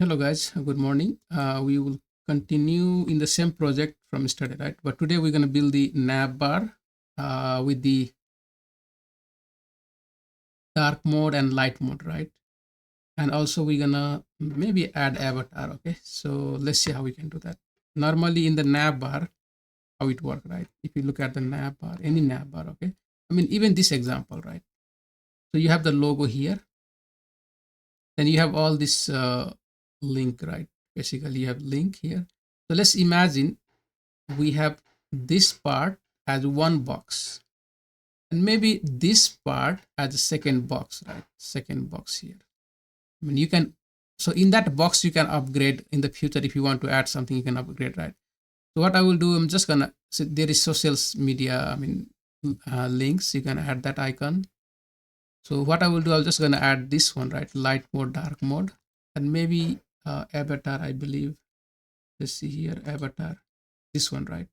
Hello guys, good morning. We will continue in the same project from yesterday, right? But today we're going to build the nav bar with the dark mode and light mode, right? And also we're gonna maybe add avatar, okay? So let's see how we can do that. Normally in the nav bar, how it works, right? If you look at the nav bar, any nav bar, okay? I mean, even this example, right? So you have the logo here, then you have all this link, right? Basically you have link here. So let's imagine we have this part as one box and maybe this part as a second box, right? Second box here. I mean, you can, so in that box you can upgrade in the future. If you want to add something, you can upgrade, right? So what I will do, I'm just gonna, so there is social media, I mean, links, you can add that icon. So what I will do, I'm just gonna add this one, right? Light mode, dark mode, and maybe avatar, I believe. Let's see here, avatar, this one, right?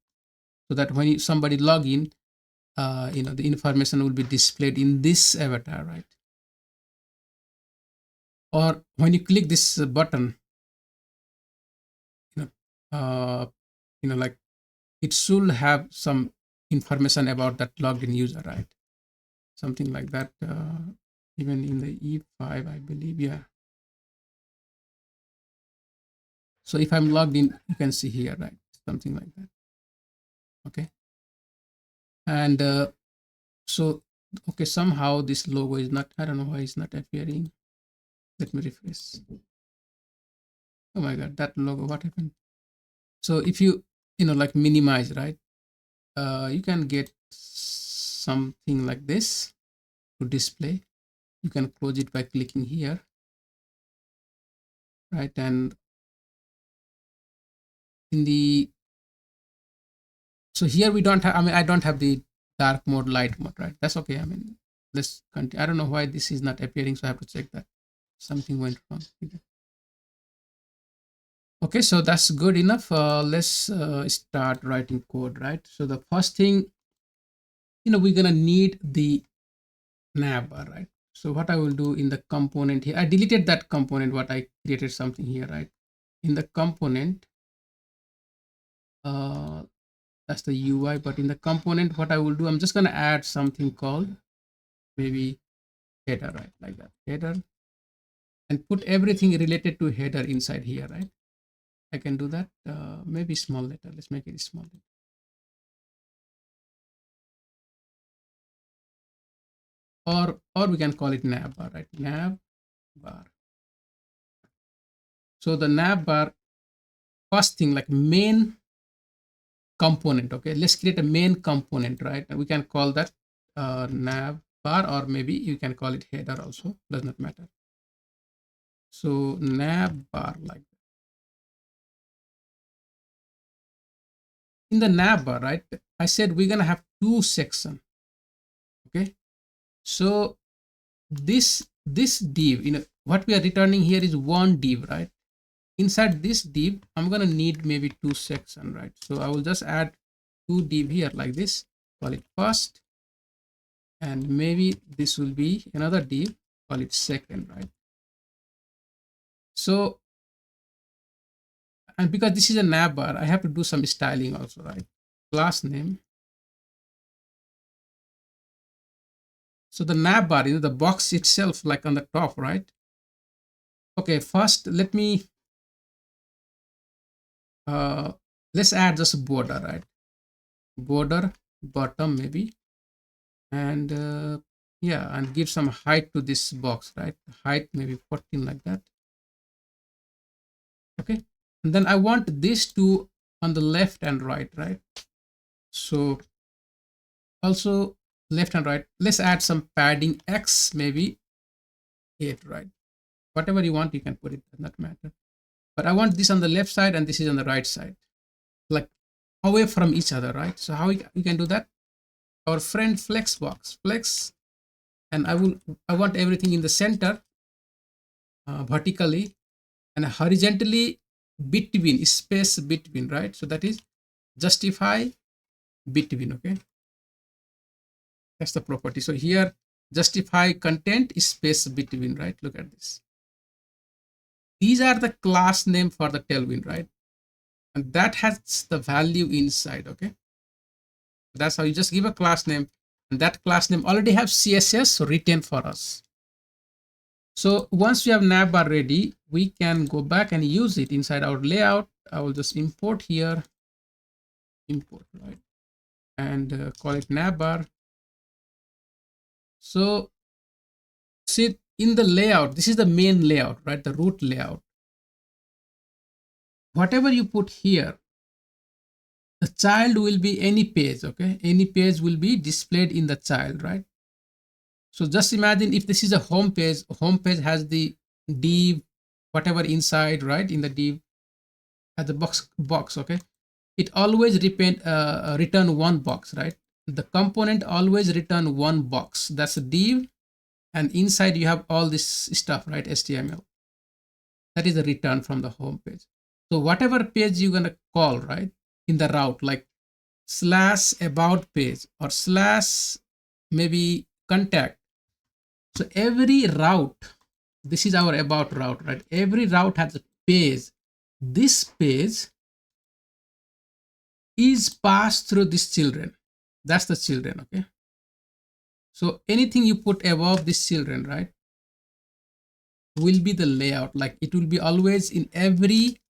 So that when somebody log in, the information will be displayed in this avatar, right? Or when you click this button, you know, like it should have some information about that logged in user, right? Something like that. Even in the E5, I believe, yeah. So if I'm logged in, you can see here, right? Something like that. Okay. And so, okay, somehow this logo is not, I don't know why it's not appearing. Let me refresh. Oh my God, that logo, what happened? So if you, like minimize, right? You can get something like this to display. You can close it by clicking here, right? And in the, so here we don't have, I mean, I don't have the dark mode, light mode, right? That's okay. I mean, let's continue. I don't know why this is not appearing, so I have to check that. Something went wrong. Okay, so that's good enough. Let's start writing code, right? So the first thing, we're gonna need the navbar, right? So what I will do in the component here, I deleted that component, what I created something here, right? In the component, uh, that's the UI, but in the component, what I will do, I'm just gonna add something called maybe header, right? Like that, header, and put everything related to header inside here, right? I can do that, maybe small letter, let's make it small letter. Or we can call it navbar, right? Navbar. So the navbar, first thing, like main component, okay, let's create a main component, right? And we can call that nav bar, or maybe you can call it header also, does not matter. So nav bar, like that. In the nav bar, right, I said we're gonna have two sections. Okay, so this div, what we are returning here is one div, right? Inside this div, I'm gonna need maybe two section, right? So I will just add two div here like this, call it first, and maybe this will be another div, call it second, right? So, and because this is a nav bar, I have to do some styling also, right? Class name. So the nav bar, the box itself, like on the top, right? Okay, first let me let's add just a border, right? Border bottom maybe, and yeah, and give some height to this box, right? Height maybe 14, like that. Okay, and then I want this to on the left and right, right? So also left and right, let's add some padding x, maybe 8, right? Whatever you want, you can put it, does not matter. But I want this on the left side and this is on the right side, like away from each other, right? So how we can do that? Our friend flex box, flex, and I want everything in the center, vertically, and horizontally between, space between, right? So that is justify between. Okay, that's the property. So here justify content is space between, right? Look at this. These are the class name for the tailwind, right? And that has the value inside. Okay, that's how you just give a class name, and that class name already have CSS written for us. So once we have navbar ready, we can go back and use it inside our layout. I will just import here, import, right, and call it navbar. So see, in the layout, this is the main layout, right, the root layout. Whatever you put here, the child will be any page. Okay, any page will be displayed in the child, right? So just imagine if this is a home page has the div, whatever inside, right, in the div at the box. Okay, it always return one box, right? The component always return one box. That's a div, and inside you have all this stuff, right? HTML. That is a return from the home page. So whatever page you're gonna call, right, in the route, like slash about page or slash maybe contact. So every route, this is our about route, right? Every route has a page. This page is passed through these children. That's the children. Okay, so anything you put above these children, right, will be the layout. Like it will be always in every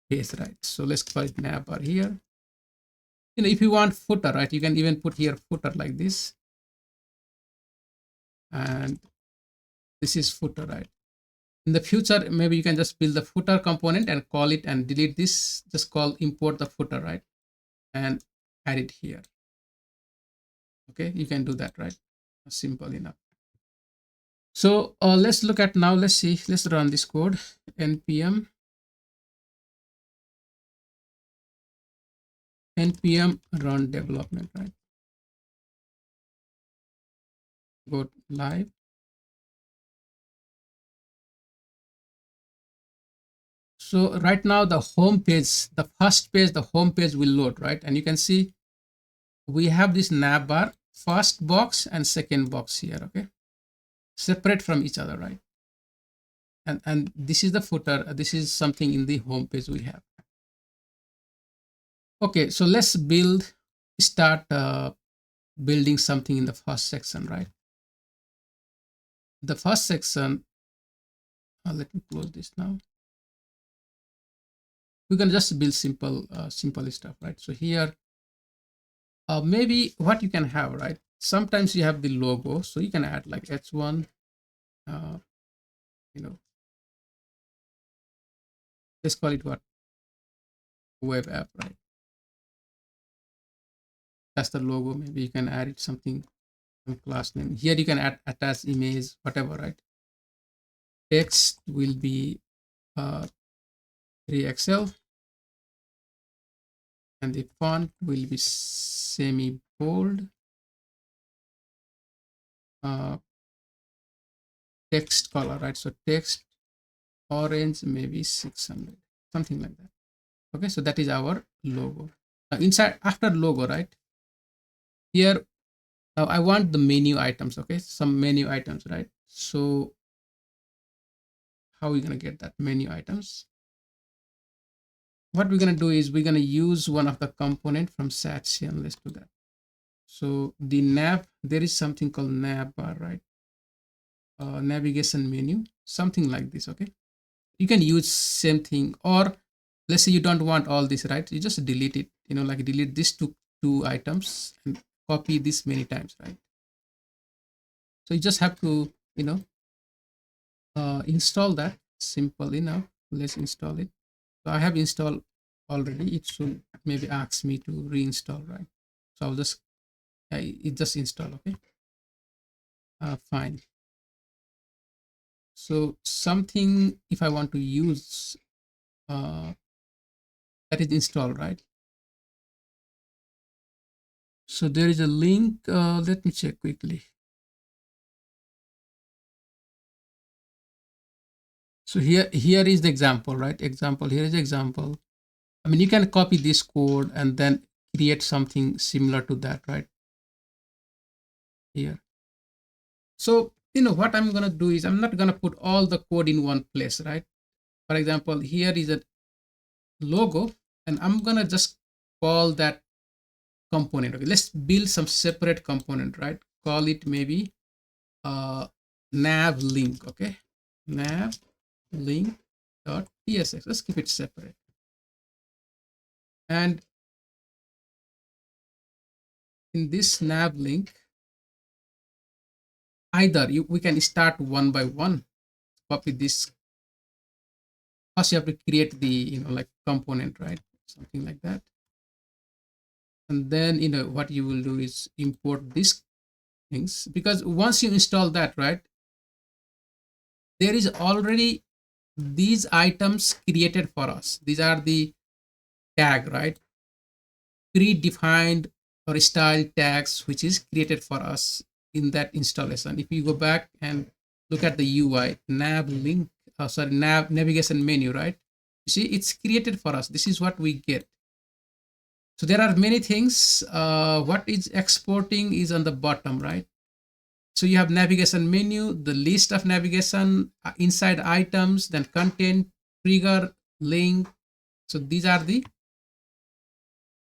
page, right? So let's call it navbar here. If you want footer, right, you can even put here footer like this, and this is footer, right? In the future, maybe you can just build the footer component and call it and delete this. Just call import the footer, right, and add it here. Okay, you can do that, right? Simple enough. So let's look at now. Let's see. Let's run this code. npm run development, right? Go live. So right now the home page, the first page, the home page will load, right? And you can see we have this navbar first box and second box here. Okay, separate from each other, right? And this is the footer. This is something in the home page we have. Okay, so let's start building something in the first section, right? The first section, let me close this now. We can just build simple stuff, right? So here, maybe what you can have, right? Sometimes you have the logo, so you can add like h1, uh, you know, let's call it what, web app, right? That's the logo. Maybe you can add it something, some class name. Here you can add attach image, whatever, right? Text will be 3XL, and the font will be semi bold. Text color, right? So text orange, maybe 600, something like that. Okay, so that is our logo. Now inside, after logo, right, here, now I want the menu items. Okay, some menu items, right? So how are we going to get that menu items? What we're going to do is we're going to use one of the component from shadcn. Let's do that. So the nav, there is something called navbar, right? Navigation menu, something like this. Okay, you can use same thing, or let's say you don't want all this, right? You just delete it, like delete these two items and copy this many times, right? So you just have to install that. Simple enough. Let's install it. So I have installed already. It should maybe ask me to reinstall, right? So I'll just it just install. Okay, fine. So something, if I want to use that is installed, right? So there is a link. Let me check quickly. So here is the example, right? Example, here is the example. I mean, you can copy this code and then create something similar to that, right? Here. So what I'm gonna do is I'm not gonna put all the code in one place, right? For example, here is a logo, and I'm gonna just call that component. Okay, let's build some separate component, right? Call it maybe nav link. Okay, nav link dot tsx. Let's keep it separate. And in this nav link, either we can start one by one. Copy this. First, you have to create the like component, right? Something like that. And then what you will do is import these things, because once you install that, right, there is already these items created for us. These are the tag, right? Predefined or style tags which is created for us in that installation. If you go back and look at the UI nav link, sorry, nav navigation menu, right? You see, it's created for us. This is what we get. So there are many things. What is exporting is on the bottom, right? So you have navigation menu, the list of navigation, inside items, then content, trigger, link. So these are the,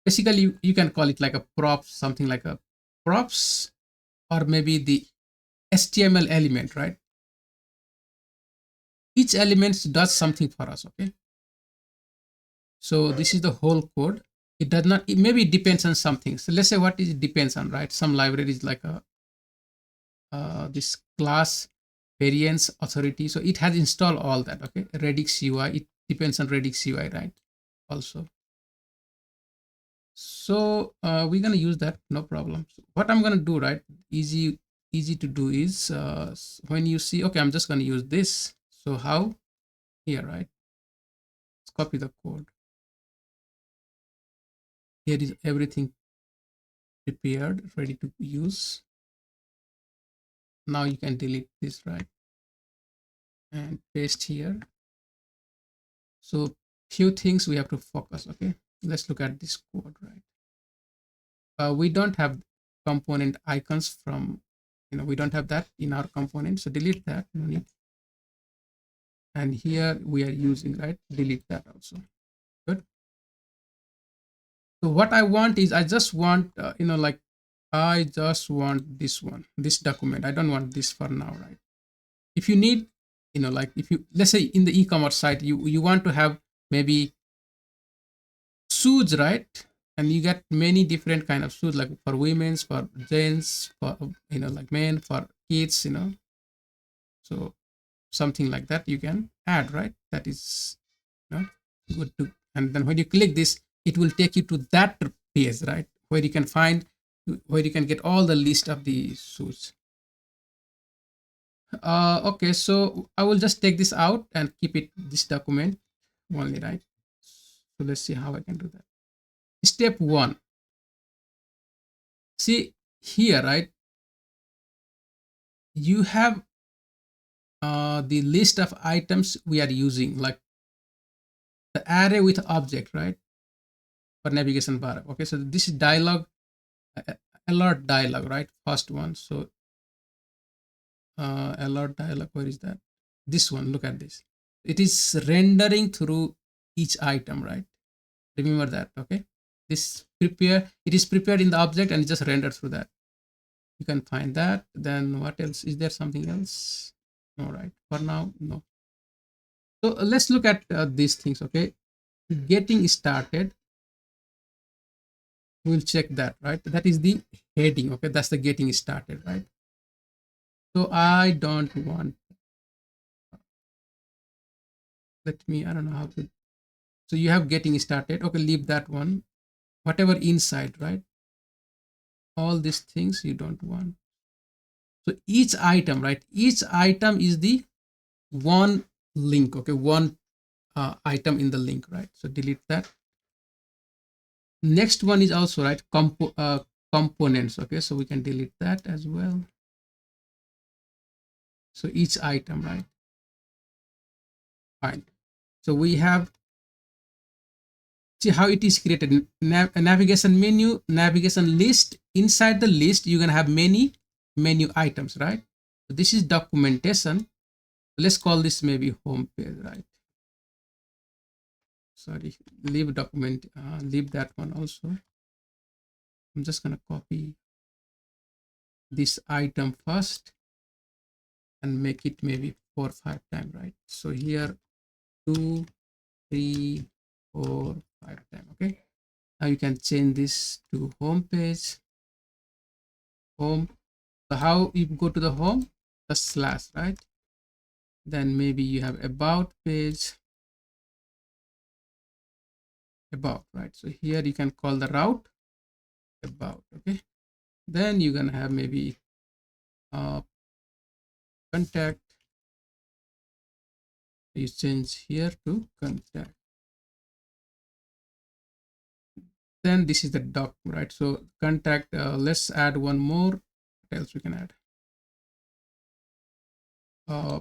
basically you can call it like a props, something like a props, or maybe the HTML element, right? Each element does something for us, okay? So this is the whole code. It does not, maybe it depends on something. So let's say what it depends on, right? Some libraries like a this class variance authority. So it has installed all that, okay? Redux UI, it depends on Redux UI, right? Also. So we're gonna use that, no problem. So what I'm gonna do, right? Easy to do is when you see, okay, I'm just gonna use this. So how? Here, right? Let's copy the code. Here is everything prepared, ready to use. Now you can delete this, right? And paste here. So few things we have to focus, okay? Let's look at this code, right? We don't have component icons from, we don't have that in our component. So delete that, no need. And here we are using, right? Delete that also. Good. So what I want is, I just want, like, I just want this one, this document. I don't want this for now, right? If you need, like if you, let's say in the e-commerce site, you want to have maybe shoes, right? And you get many different kind of shoes, like for women's, for gents, for like men, for kids, so something like that you can add, right? That is good to. And then when you click this, it will take you to that page, right, where you can find, where you can get all the list of the shoes. Okay, so I will just take this out and keep it this document only, right? So let's see how I can do that. Step one, see here, right? You have the list of items we are using, like the array with object, right? For navigation bar. Okay, so this is dialog, alert dialog, right? First one. So alert dialog, where is that? This one, look at this. It is rendering through each item, right? Remember that, okay? This prepare, it is prepared in the object and it just rendered through that. You can find that. Then what else? Is there something else? No, right? For now, no. So let's look at these things, okay? Getting started. We'll check that, right? That is the heading, okay? That's the getting started, right? So I don't want, I don't know how to. So you have getting started, okay? Leave that one. Whatever inside, right? All these things you don't want. So each item, right? Each item is the one link, okay? One item in the link, right? So delete that. Next one is also, right, components, okay? So we can delete that as well. So each item, right? Fine. So we have, see how it is created. Navigation menu, navigation list. Inside the list, you're gonna have many menu items, right? So this is documentation. Let's call this maybe home page, right? Sorry, leave document, leave that one also. I'm just gonna copy this item first and make it maybe 4 5 times, right? So here 2 3 4 5 times. Okay, now you can change this to home page. Home. So how you go to the home? The slash, right? Then maybe you have about page, about, right? So here you can call the route about. Okay, then you're gonna have maybe contact. You change here to contact. Then this is the doc, right? So contact, let's add one more. What else we can add? uh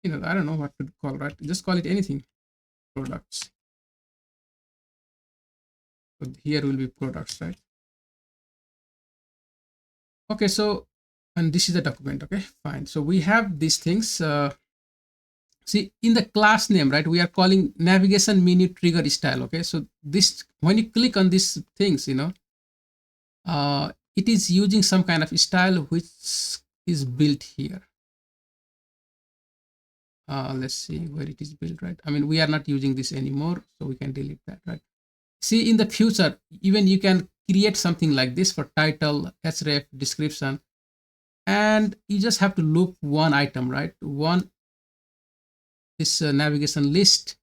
I don't know what to call, right? Just call it anything. Products. So here will be products, right? Okay, so, and this is the document. Okay, fine. So we have these things. See, in the class name, right, we are calling navigation menu trigger style. Okay, so this, when you click on these things, it is using some kind of style which is built here. Let's see where it is built, right? I mean, we are not using this anymore, so we can delete that, right? See, in the future, even you can create something like this for title, href, description, and you just have to loop one item, right? One, this navigation list,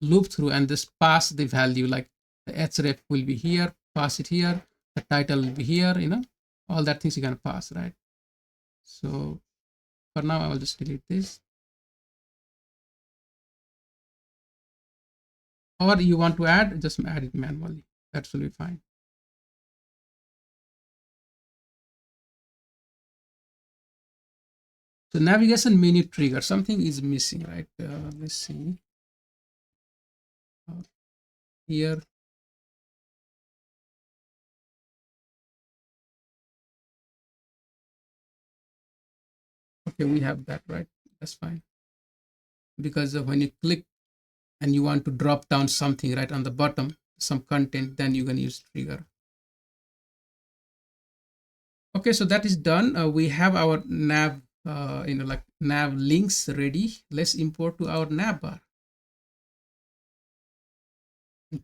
loop through and just pass the value, like the href will be here, pass it here, the title will be here, all that things you can pass, right? So for now, I will just delete this. Or you want to add, just add it manually. That will be fine. So navigation menu trigger, something is missing, right? Let's see. Here, okay, we have that, right? That's fine. Because when you click and you want to drop down something right on the bottom, some content, then you can use trigger. Okay, so that is done. We have our nav, like nav links ready. Let's import to our navbar.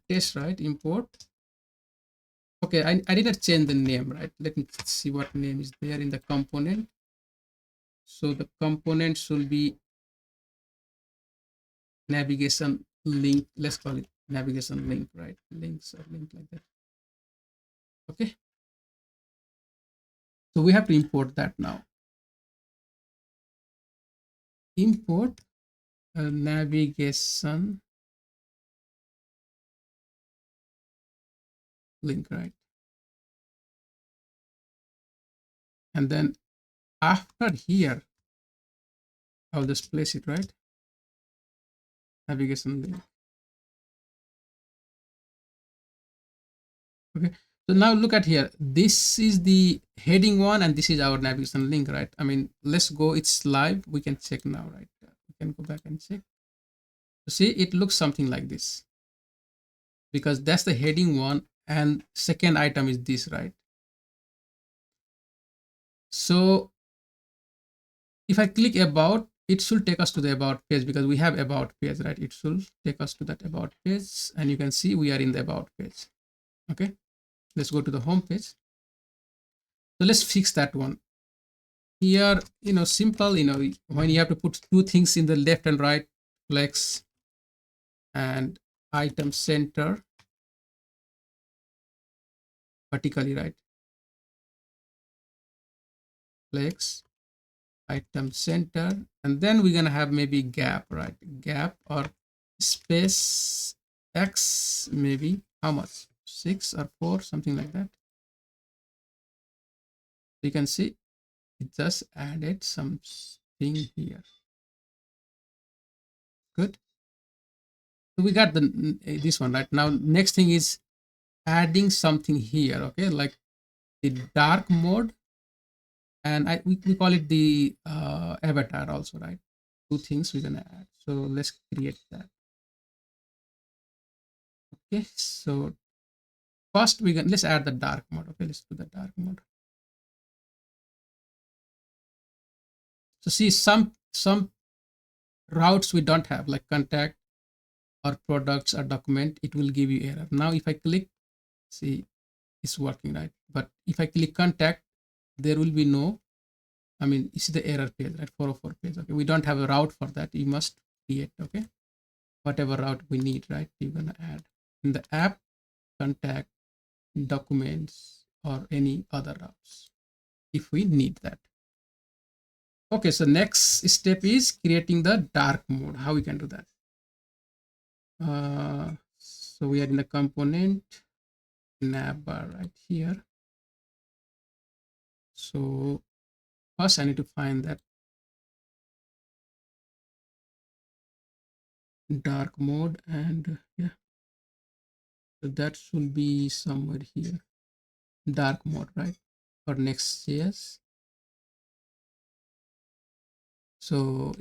Test, right? Import. Okay, I did not change the name, right? Let me see what name is there in the component. So the component should be navigation link. Let's call it navigation link, right? Links or link like that. Okay. So we have to import that now. Import navigation link, right? And then after here, I'll just place it, right? Navigation link. Okay. So now look at here. This is the heading one, and this is our navigation link, right? I mean, let's go. It's live. We can check now, right? We can go back and check. See, it looks something like this because that's the heading one, and second item is this, right? So if I click about, it should take us to the about page because we have about page, right? It should take us to that about page, and you can see we are in the about page. Okay, let's go to the home page. So let's fix that one. Here, simple, when you have to put two things in the left and right, flex and item center vertically, right? Flex, item center, and then we're gonna have maybe gap, right? Gap or space x, maybe how much, 6 or 4, something like that. You can see it just added something here. Good. So we got this one right now. Next thing is adding something here. Okay, like the dark mode and we call it the avatar also, right? Two things we're gonna add. So let's create that. Okay, so first we can let's add the dark mode. Okay, let's do the dark mode. So see, some routes we don't have, like contact or products or document, it will give you error. Now if I click, see, it's working, right? But if I click contact, there will be no, I mean, it's the error page, right? 404 page. Okay, we don't have a route for that. You must create, okay, whatever route we need, right? You're gonna add in the app, contact, documents, or any other routes if we need that. Okay, so next step is creating the dark mode. How we can do that? So we are in the component navbar right here. So first I need to find that dark mode, and yeah, so that should be somewhere here. Dark mode, right? For Next.js. So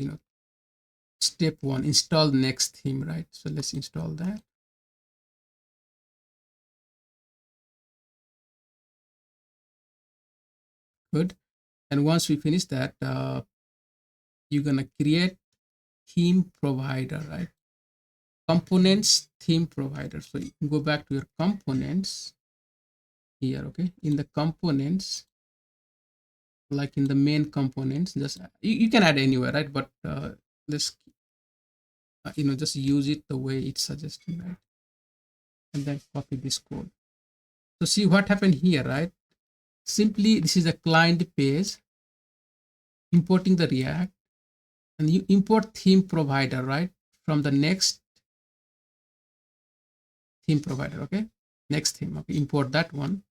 step one, install next theme, right? So let's install that. Good. And once we finish that, you're gonna create theme provider, right? Components theme provider. So you go back to your components here, okay? In the components, like in the main components, just you can add anywhere, right? But let's just use it the way it's suggested, right? And then copy this code. So see what happened here, right? Simply this is a client page, importing the React, and you import theme provider, right? From the next theme provider, okay? Next theme, okay? Import that one,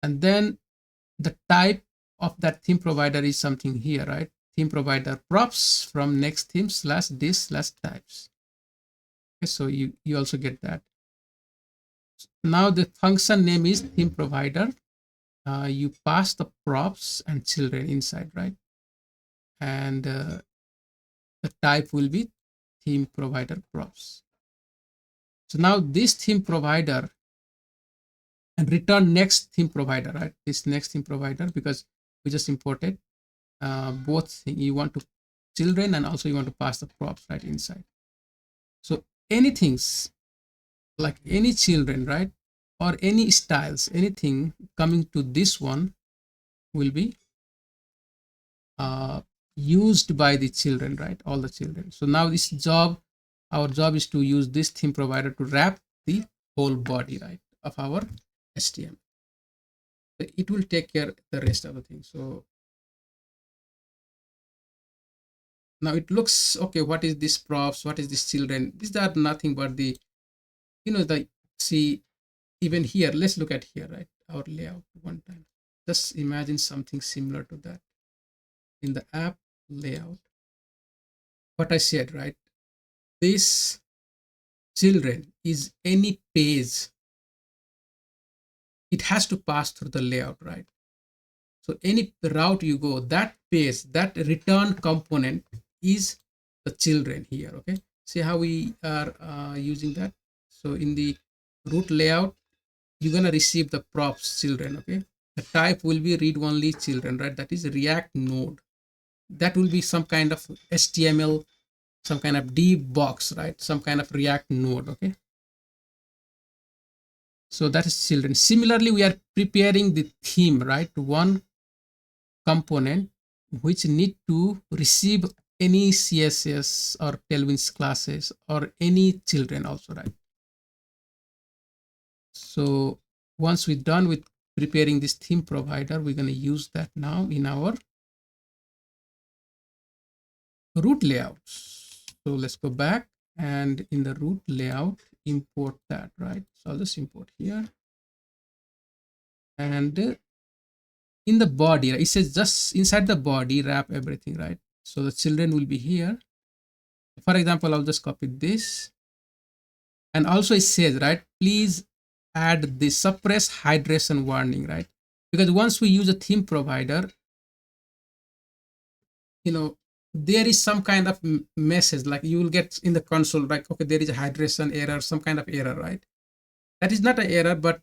and then the type of that theme provider is something here, right? Theme provider props from next theme slash this slash types. Okay, so you also get that. Now the function name is theme provider. You pass the props and children inside, right? And the type will be theme provider props. So now this theme provider and return next theme provider, right? This next theme provider, because we just imported both things. You want to children and also you want to pass the props right inside. So anything's like any children, right? Or any styles, anything coming to this one will be used by the children, right? All the children. So now this job, our job is to use this theme provider to wrap the whole body, right, of our HTML. It will take care the rest of the thing. So now it looks okay. What is this props? What is this children? These are nothing but the, the, see, even here, let's look at here, right? Our layout one time. Just imagine something similar to that in the app layout. What I said, right? This children is any page. It has to pass through the layout, right? So any route you go, that page, that return component is the children here, okay? See how we are using that. So in the root layout, you're gonna receive the props children, okay? The type will be read only children, right? That is React node. That will be some kind of HTML, some kind of div box, right? Some kind of React node, okay? So that is children. Similarly, we are preparing the theme, right? One component which need to receive any CSS or Tailwinds classes or any children also, right? So once we're done with preparing this theme provider, we're going to use that now in our root layouts. So let's go back and in the root layout, import that, right? So I'll just import here. And in the body, it says just inside the body, wrap everything, right? So the children will be here. For example, I'll just copy this. And also it says, right, please add the suppress hydration warning, right? because once we use a theme provider, you know, there is some kind of message, like you will get in the console, like, okay, there is a hydration error, some kind of error, right? That is not an error, but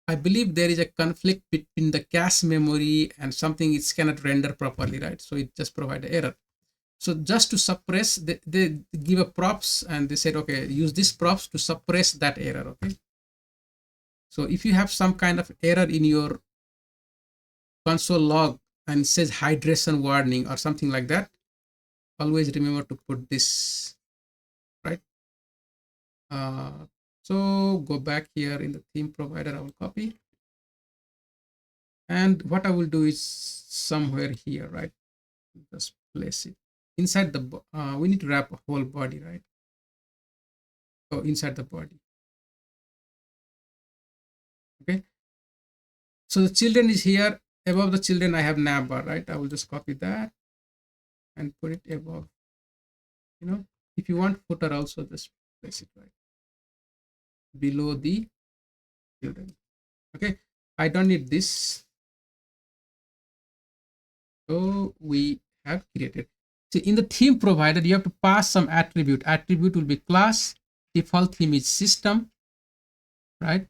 I believe there is a conflict between the cache memory and something it cannot render properly, right? So it just provide an error. So just to suppress, they give a props and they said, okay, use this props to suppress that error, okay? So if you have some kind of error in your console log and says hydration warning or something like that, always remember to put this, right? Uh, so go back here in the theme provider, I will copy. And what I will do is somewhere here, right? Just place it inside the, we need to wrap a whole body, right? So inside the body, okay? So the children is here. Above the children, I have navbar, right? I will just copy that and put it above, you know. If you want footer also, just place it right below the children, okay? I don't need this. So we have created. See, in the theme provider, you have to pass some attribute. Attribute will be class. Default theme is system, right?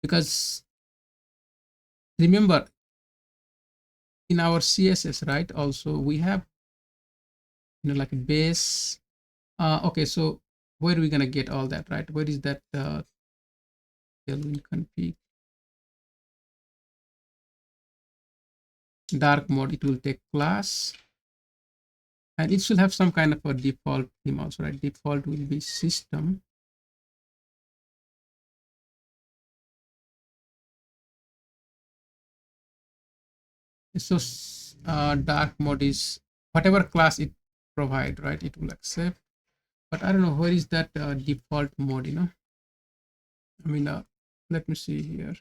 Because remember, in our CSS, right? Also, we have, like a base. Okay, so where are we gonna get all that, right? Where is that tailwind config? Dark mode, it will take class, and it should have some kind of a default theme also, right? Default will be system. So dark mode is whatever class it provide, right? It will accept. But I don't know where is that default mode, I mean, let me see here.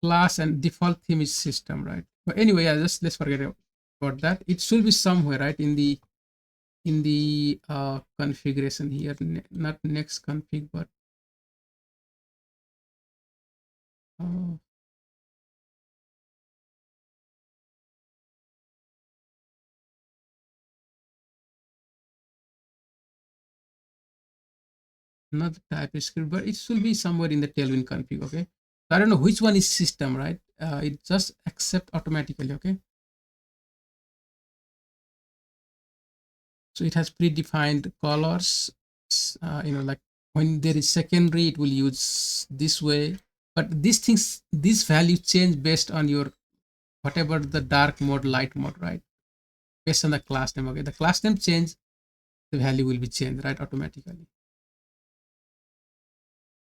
Class and default theme is system, right? But anyway, yeah, just let's forget about that. It should be somewhere, right, in the configuration here, not next config, but uh, not the TypeScript, but it should be somewhere in the tailwind config, okay? So I don't know which one is system, right? It just accept automatically, okay? So it has predefined colors, like when there is secondary, it will use this way. But these things, these values change based on your whatever the dark mode, light mode, right? Based on the class name, okay? The class name change, the value will be changed, right? Automatically.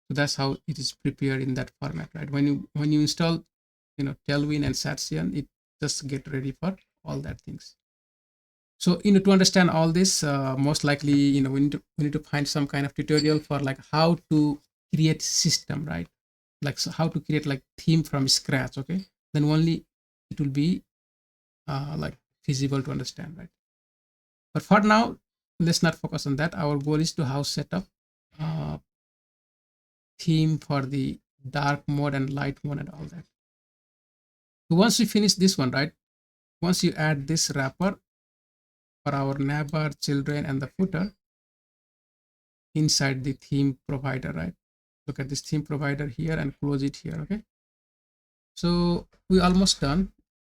So that's how it is prepared in that format, right? When you install, Tailwind and shadcn, it just get ready for all that things. So to understand all this, most likely, we need to find some kind of tutorial for like how to create system, right? Like, so how to create like theme from scratch, okay? Then only it will be like feasible to understand, right? But for now, let's not focus on that. Our goal is to how set up uh, theme for the dark mode and light mode and all that. So once we finish this one, right? Once you add this wrapper for our navbar, children, and the footer inside the theme provider, right? Look at this theme provider here and close it here, okay? So we almost done.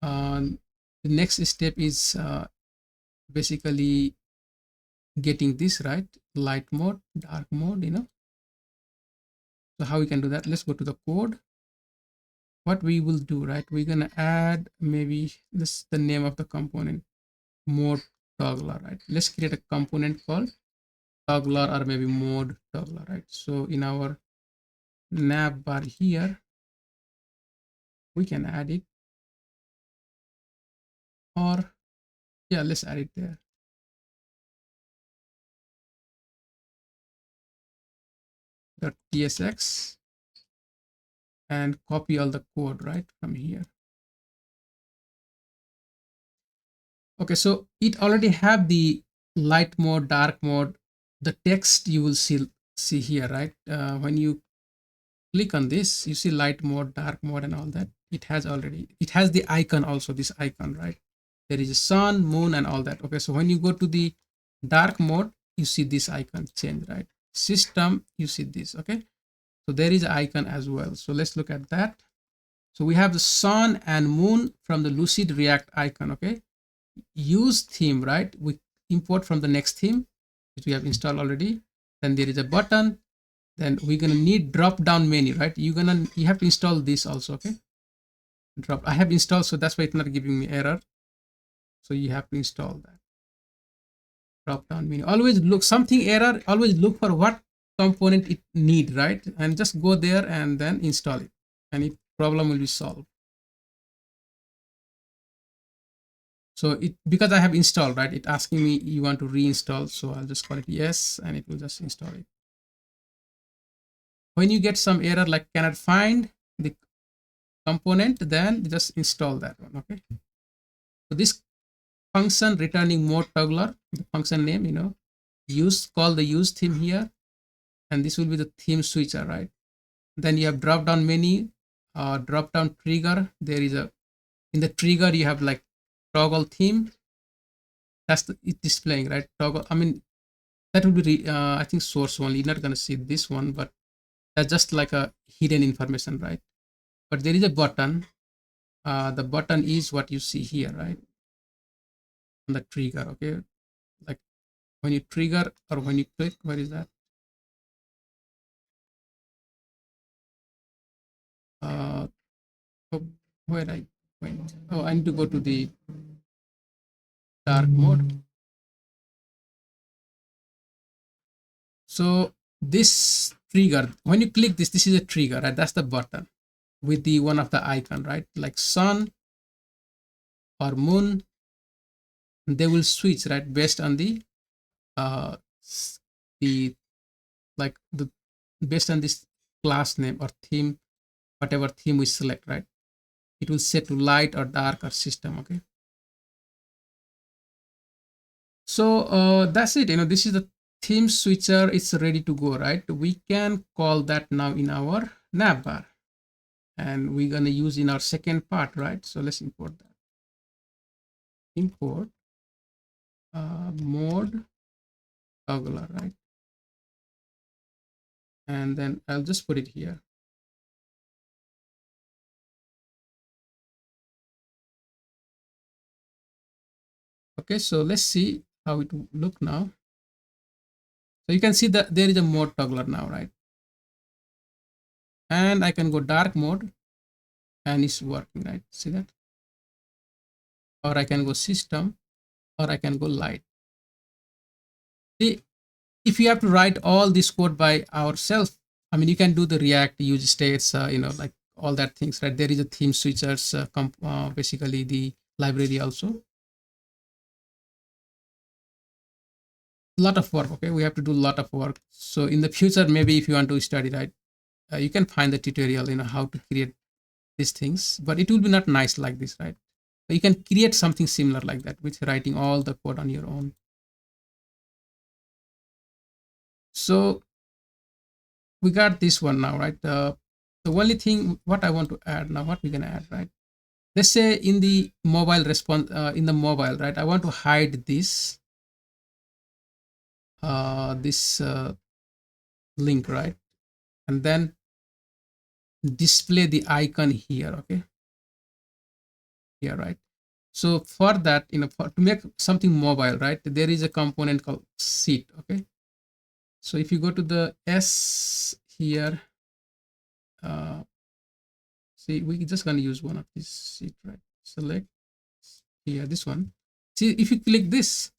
The next step is basically getting this right, light mode, dark mode. So how we can do that? Let's go to the code. What we will do, right? We're gonna add maybe this the name of the component, mode toggler, right? Let's create a component called toggler or maybe mode toggler, right? So in our navbar here, we can add it, or yeah, let's add it there. .tsx and copy all the code right from here. Okay, so it already have the light mode, dark mode. The text you will see here, right? When you click on this, you see light mode, dark mode, and all that. It has already, it has the icon also, this icon, right? There is a sun, moon, and all that. Okay, so when you go to the dark mode, you see this icon change, right? System, you see this. Okay, so there is an icon as well. So let's look at that. So we have the sun and moon from the Lucid React icon. Okay, use theme, right? We import from the next theme, which we have installed already. Then there is a button. Then we're gonna need drop down menu, right? You have to install this also. Okay, drop, I have installed, so that's why it's not giving me error. So you have to install that drop down menu. Always look something error, always look for what component it need, right? And just go there and then install it, and it problem will be solved. So it, because I have installed, right, it asking me you want to reinstall, so I'll just call it yes, and it will just install it. When you get some error like cannot find the component, then just install that one. Okay, so this function returning mode toggler, the function name, use, call the use theme here, and this will be the theme switcher, right? Then you have drop down menu, drop down trigger. There is a, in the trigger you have like toggle theme. That's the, it displaying, right? Toggle, I mean, that will be I think source only. You're not gonna see this one, but that's just like a hidden information, right? But there is a button. The button is what you see here, right? On the trigger. Okay, like when you trigger or when you click, where is that? uh oh, where I went? Oh, I need to go to the dark mode. So this trigger, when you click this, this is a trigger, right? That's the button with the one of the icon, right? Like sun or moon, they will switch, right, based on uh the like the based on this class name or theme, whatever theme we select, right? It will set to light or dark or system. Okay, so that's it. This is the theme switcher. It's ready to go, right? We can call that now in our navbar, and we're gonna use in our second part, right? So let's import that. Import mode toggler, right? And then I'll just put it here. Okay, so let's see how it will look now. So you can see that there is a mode toggler now, right? And I can go dark mode and it's working, right? See that? Or I can go system, or I can go light. See, if you have to write all this code by ourselves, I mean, you can do the React use states, like all that things, right? There is a theme switchers, basically the library also. Lot of work. Okay, we have to do a lot of work. So in the future, maybe if you want to study, right, you can find the tutorial, how to create these things, but it will be not nice like this, right? You can create something similar like that with writing all the code on your own. So we got this one now, right? The only thing what I want to add now, what we're gonna add, right? Let's say in the mobile response, in the mobile, right? I want to hide this link, right? And then display the icon here. Okay, here, right? So for that, to make something mobile, right, there is a component called seat. Okay, so if you go to the S here, see, we just gonna use one of these seat, right? Select here, this one. See, if you click this,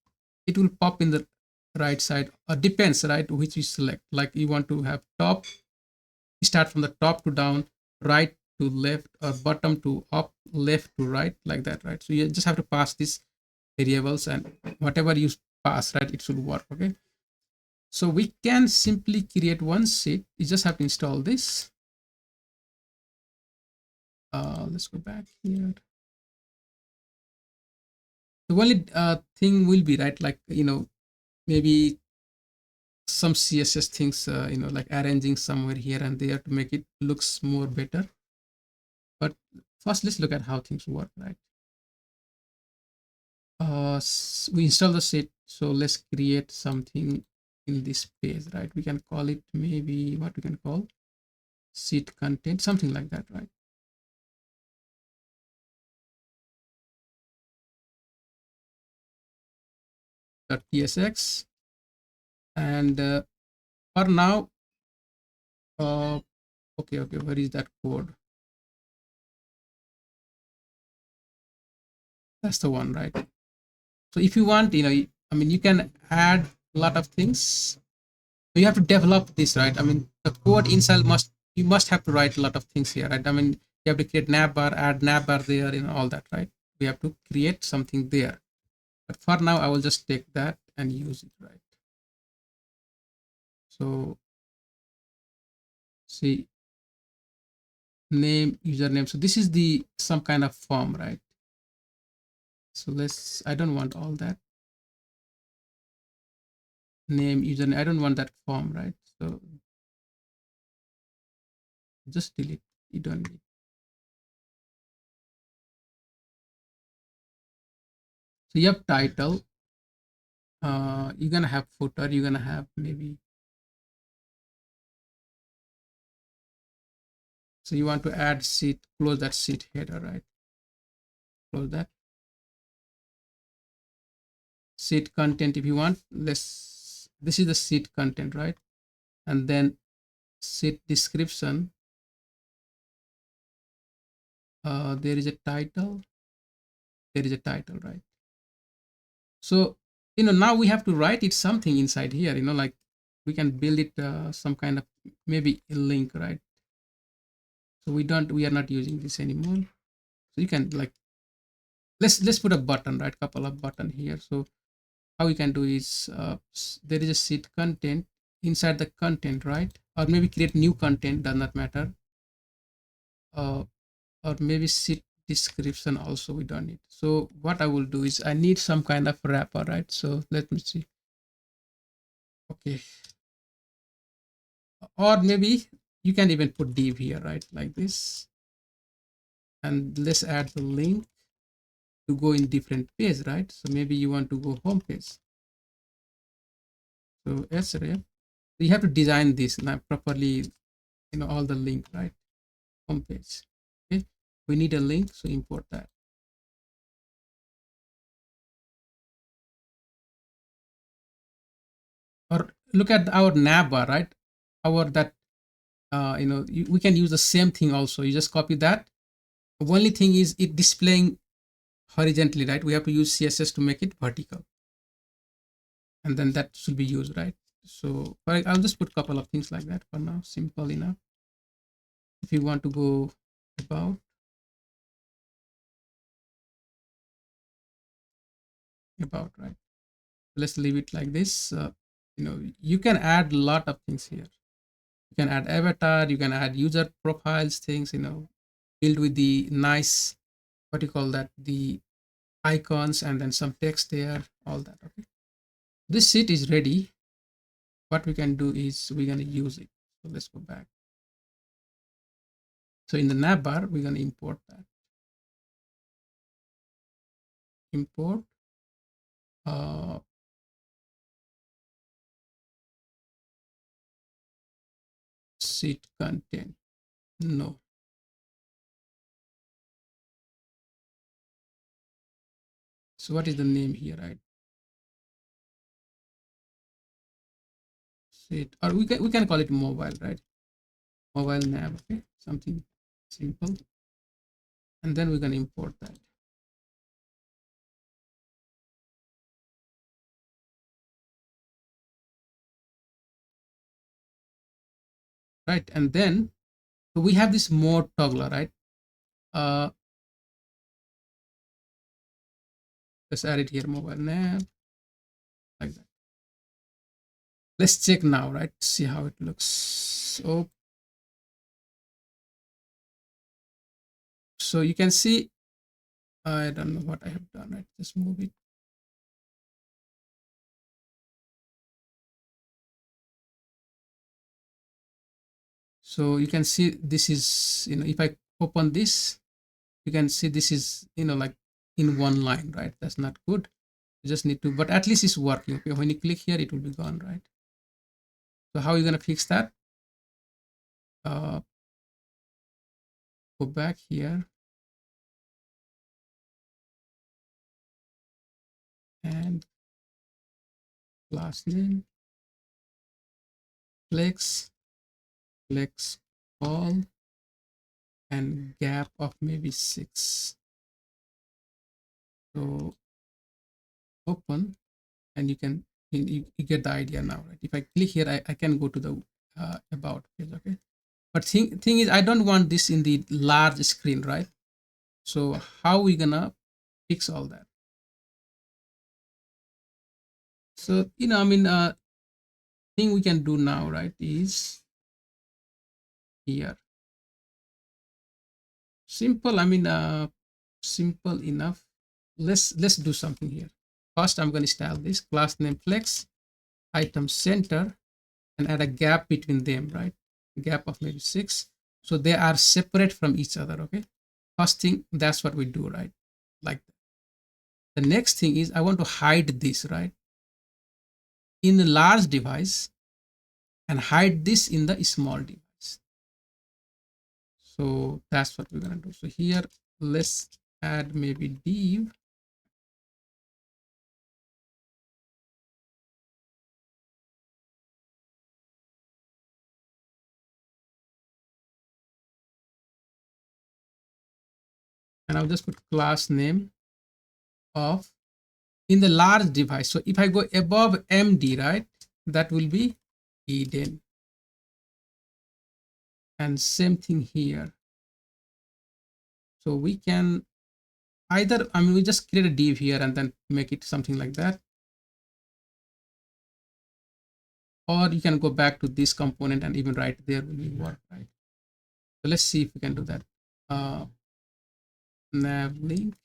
it will pop in the right side, or depends, right, which you select. Like you want to have top, start from the top to down, right to left, or bottom to up, left to right, like that, right? So you just have to pass these variables, and whatever you pass, right, it should work. Okay, so we can simply create one seat. You just have to install this. Let's go back here. The only thing will be, right, like maybe some css things, like arranging somewhere here and there to make it looks more better. But first let's look at how things work, right? We install the set, so let's create something in this page, right? We can call it, maybe what we can call sheet content, something like that, right? .tsx. And for now, uh, okay, where is that code? That's the one, right? So if you want, I mean, you can add a lot of things. You have to develop this, right? I mean, the code inside you must have to write a lot of things here, right? I mean, you have to create navbar, add navbar there, all that, right? We have to create something there. But for now, I will just take that and use it, right? So see, name, username. So this is the some kind of form, right? So I don't want all that. Name, username, I don't want that form, right? So just delete. You don't need. So you have title. You're gonna have footer. You're gonna have maybe. So you want to add sheet, close that sheet header, right? Close that. Sheet content, if you want, this is the sheet content, right? And then sheet description. There is a title. There is a title, right? So now we have to write it something inside here. Like we can build it some kind of maybe a link, right? So we are not using this anymore. So you can like let's put a button, right? Couple of button here. So how we can do is there is a sheet content, inside the content, right? Or maybe create new content, does not matter. uh, or maybe sheet description also we don't need. So what I will do is I need some kind of wrapper, right? So let me see. Okay, or maybe you can even put div here, right? Like this. And let's add the link to go in different page, right? So maybe you want to go home page. So sref, you have to design this now properly, all the link, right? Home page. Okay, we need a link, so import that. Or look at our navbar, right? Our that we can use the same thing also. You just copy that. The only thing is it displaying horizontally, right? We have to use css to make it vertical, and then that should be used, right? So I'll just put a couple of things like that for now, simple enough. If you want to go about right, let's leave it like this. You can add a lot of things here. You can add avatar, you can add user profiles, things, build with the nice, what do you call that, the icons, and then some text there, all that. Okay, this sheet is ready. What we can do is we're going to use it. So let's go back. So in the navbar, we're going to import that. Import uh, sheet content. No. So what is the name here, right? Sheet, or we can call it mobile, right? Mobile nav. Okay, something simple. And then we can import that. Right, and then so we have this mode toggler, right? uh let's add it here, mobile nav, like that. Let's check now, right? See how it looks. So you can see, I don't know what I have done, right? Just move it. So you can see this is, if I open this, you can see this is, like in one line, right? That's not good. You just need to, but at least it's working. Okay, when you click here, it will be gone, right? So how are you going to fix that? uh, Go back here and class name, flex, flex all, and gap of maybe 6. So open, and you get the idea now, right? If I click here, I can go to the about page. Okay, but thing is, I don't want this in the large screen, right? So how we gonna fix all that? So I mean, thing we can do now, right, is here. Simple. I mean, simple enough. Let's do something here. First, I'm going to style this class name flex item center and add a gap between them, right? Gap of maybe 6. So they are separate from each other. Okay. First thing, that's what we do, right? Like that. The next thing is I want to hide this, right, in a large device and hide this in the small device. So that's what we're going to do. So here, let's add maybe div. And I'll just put class name of in the large device. So if I go above MD, right, that will be hidden. And same thing here. So we can either, I mean, we just create a div here and then make it something like that. Or you can go back to this component and even right there will be work, right? So let's see if we can do that. Nav link,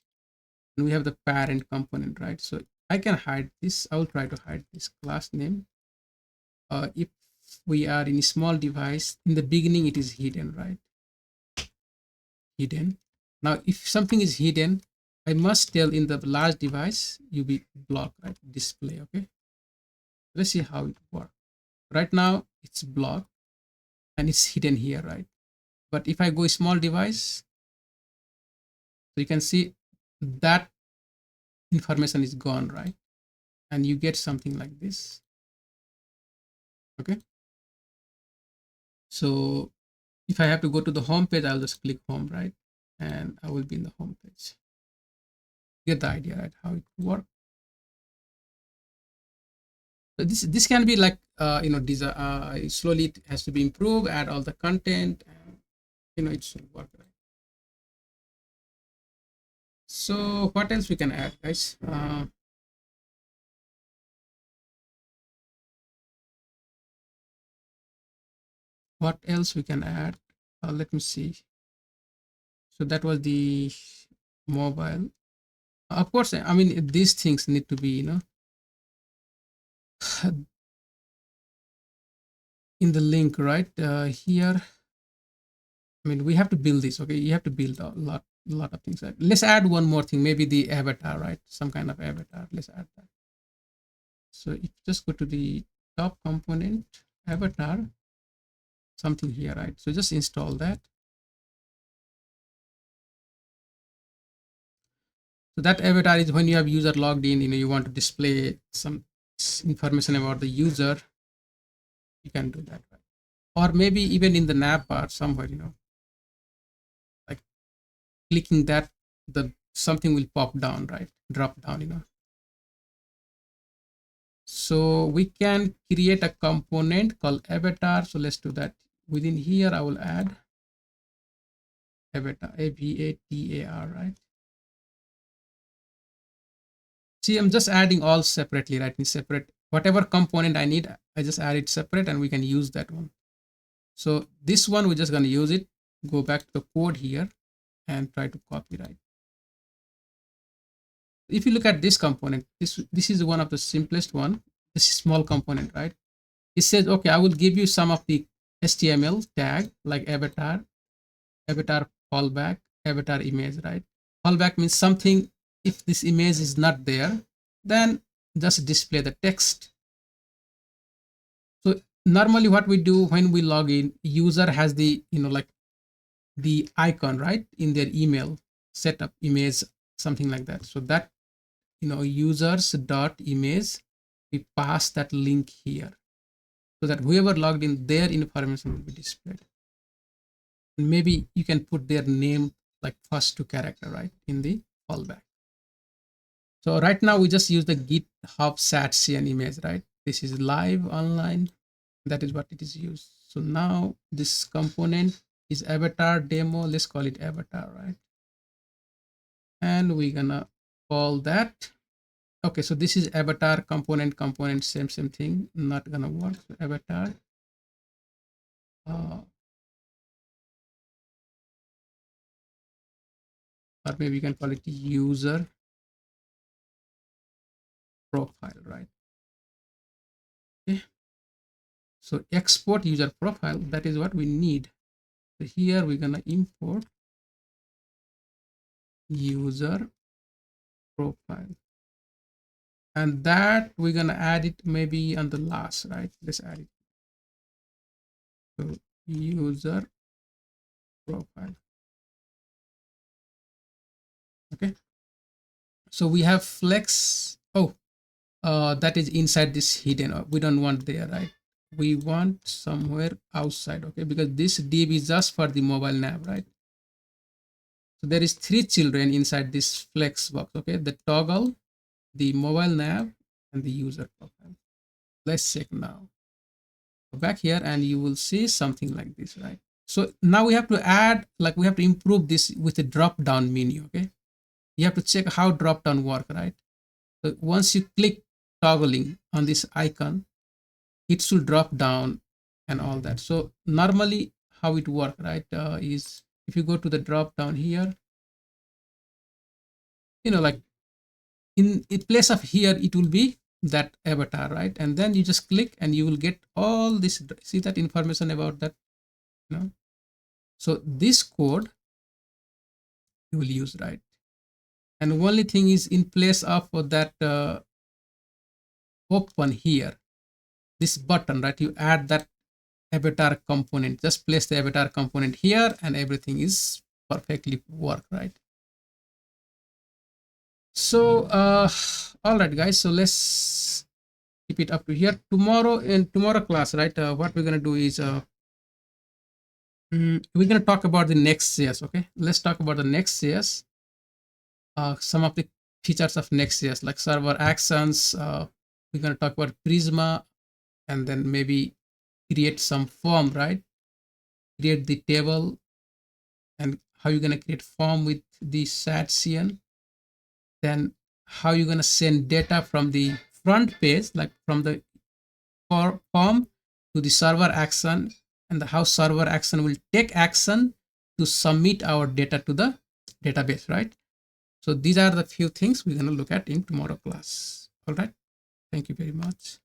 and we have the parent component, right? So I can hide this. I will try to hide this class name. If we are in a small device, in the beginning it is hidden, right? Hidden. Now if something is hidden, I must tell in the large device you be block, right? Display. Okay, let's see how it works. Right now it's blocked and it's hidden here, right? But if I go small device, so you can see that information is gone, right? And you get something like this. Okay, so if I have to go to the home page, I'll just click home, right? And I will be in the home page. Get the idea, right? How it works. So this can be like slowly it has to be improved, add all the content, and it should work, right? So what else we can add, guys? What else we can add? Let me see. So that was the mobile. Of course, I mean these things need to be in the link, right? Here, I mean we have to build this. Okay, you have to build a lot of things. Right? Let's add one more thing. Maybe the avatar, right? Some kind of avatar. Let's add that. So if you just go to the top component avatar, something here, right? So just install that. So that avatar is when you have user logged in, you want to display some information about the user, you can do that, right? Or maybe even in the navbar somewhere, like clicking that, the something will pop down, right? Drop down. So we can create a component called avatar. So let's do that. Within here, I will add avatar, avatar, right? See, I'm just adding all separately, right? In separate, whatever component I need, I just add it separate and we can use that one. So this one, we're just going to use it. Go back to the code here and try to copy, right? If you look at this component, this is one of the simplest one. This is small component, right? It says, okay, I will give you some of the HTML tag like avatar, avatar fallback, avatar image, right? Fallback means something, if this image is not there, then just display the text. So normally what we do when we log in, user has the, like the icon, right, in their email setup image, something like that. So that, users dot image, we pass that link here so that whoever logged in, their information will be displayed. And maybe you can put their name like first two character, right, in the fallback. So right now we just use the GitHub shadcn image, right? This is live online. That is what it is used. So now this component is avatar demo. Let's call it avatar, right? And we're gonna call that. Okay, so this is avatar component, same thing. Not gonna work. So avatar. Or maybe you can call it user profile, right? Okay. So export user profile, that is what we need. So here we're gonna import user profile, and that we're gonna add it maybe on the last, right? Let's add it. So user profile. Okay. So we have flex. Oh, that is inside this hidden. We don't want there, right? We want somewhere outside. Okay, because this div is just for the mobile nav, right? So there is 3 children inside this flex box. Okay, the toggle, the mobile nav, and the user profile. Let's check now. Go back here and you will see something like this, right? So now we have to add, like we have to improve this with a drop down menu. Okay, you have to check how drop down work, right? So once you click toggling on this icon, it should drop down and all that. So normally how it work, right, is if you go to the drop down here, like in place of here, it will be that avatar, right? And then you just click and you will get all this, see that information about that, so this code you will use, right? And only thing is, in place of that open here, this button, right, you add that avatar component, just place the avatar component here and everything is perfectly work, right? So all right guys, so let's keep it up to here. Tomorrow, in tomorrow class, right, what we're going to do is we're going to talk about the Next.js. Okay, let's talk about the Next.js. Some of the features of Next.js, like server actions. We're going to talk about Prisma, and then maybe create some form, right? Create the table, and how you're going to create form with the shadcn. Then how you're going to send data from the front page, like from the form to the server action, and how server action will take action to submit our data to the database, right? So these are the few things we're going to look at in tomorrow class. All right. Thank you very much.